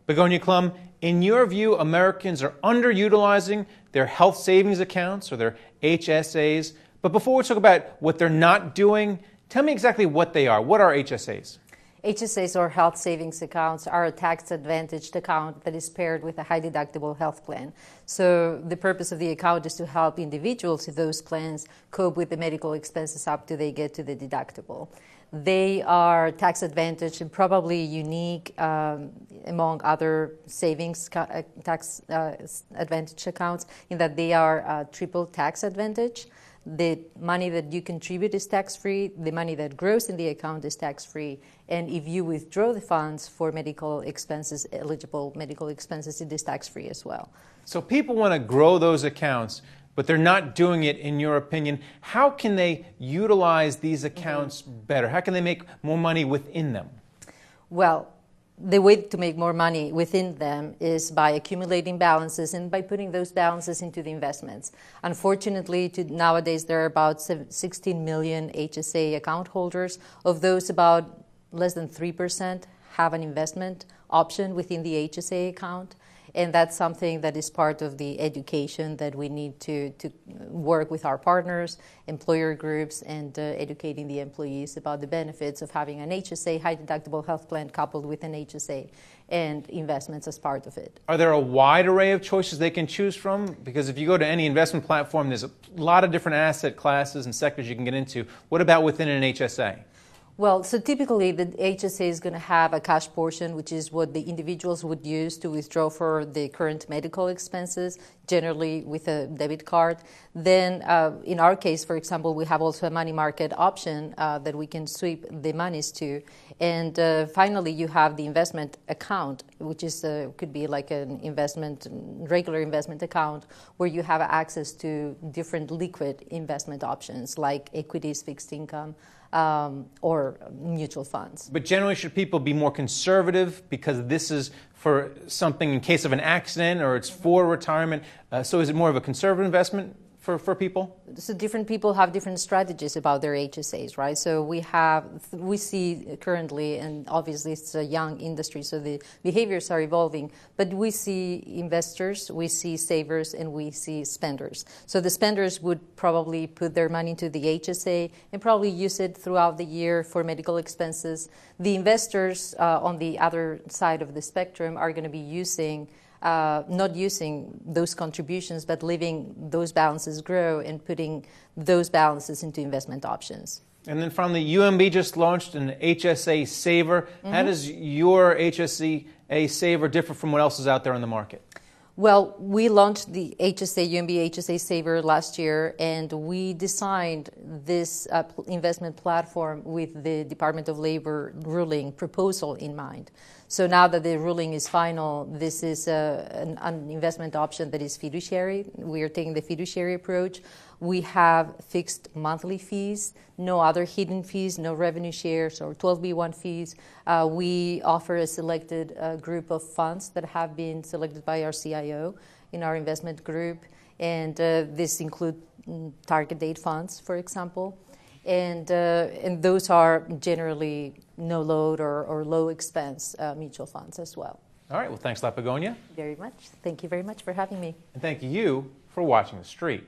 Begonia Klum, in your view, Americans are underutilizing their health savings accounts or their HSAs. But before we talk about what they're not doing, tell me exactly what they are. What are HSAs? HSAs, or health savings accounts, are a tax-advantaged account that is paired with a high-deductible health plan. So the purpose of the account is to help individuals in those plans cope with the medical expenses up to they get to the deductible. They are tax-advantaged and probably unique among other savings tax-advantaged accounts in that they are triple tax advantage. The money that you contribute is tax-free, the money that grows in the account is tax-free, and if you withdraw the funds for medical expenses, eligible medical expenses, it is tax-free as well. So people want to grow those accounts, but they're not doing it, in your opinion. How can they utilize these accounts better? How can they make more money within them? Well, the way to make more money within them is by accumulating balances and by putting those balances into the investments. Unfortunately, nowadays there are about 16 million HSA account holders. Of those, about less than 3% have an investment option within the HSA account. And that's something that is part of the education that we need to work with our partners, employer groups, and educating the employees about the benefits of having an HSA, high-deductible health plan, coupled with an HSA and investments as part of it. Are there a wide array of choices they can choose from? Because if you go to any investment platform, there's a lot of different asset classes and sectors you can get into. What about within an HSA? Well, so typically the HSA is going to have a cash portion, which is what the individuals would use to withdraw for the current medical expenses, generally with a debit card. Then in our case, for example, we have also a money market option that we can sweep the monies to. And finally, you have the investment account, which is could be like an regular investment account, where you have access to different liquid investment options like equities, fixed income, or mutual funds. But generally, should people be more conservative because this is for something in case of an accident or it's for retirement? So is it more of a conservative investment for people? So different people have different strategies about their HSAs, right? So we see currently, and obviously it's a young industry, so the behaviors are evolving, but we see investors, we see savers, and we see spenders. So the spenders would probably put their money into the HSA and probably use it throughout the year for medical expenses. The investors on the other side of the spectrum are going to be not using those contributions, but letting those balances grow and putting those balances into investment options. And then finally, UMB just launched an HSA Saver. Mm-hmm. How does your HSA Saver differ from what else is out there on the market? Well, we launched the UMB HSA Saver last year, and we designed this investment platform with the Department of Labor ruling proposal in mind. So now that the ruling is final, this is an investment option that is fiduciary. We are taking the fiduciary approach. We have fixed monthly fees, no other hidden fees, no revenue shares or 12B1 fees. We offer a selected group of funds that have been selected by our CIO in our investment group. And this includes target date funds, for example. And those are generally no load or low expense mutual funds as well. All right. Well, thanks a lot, Begonia. Very much. Thank you very much for having me. And thank you for watching The Street.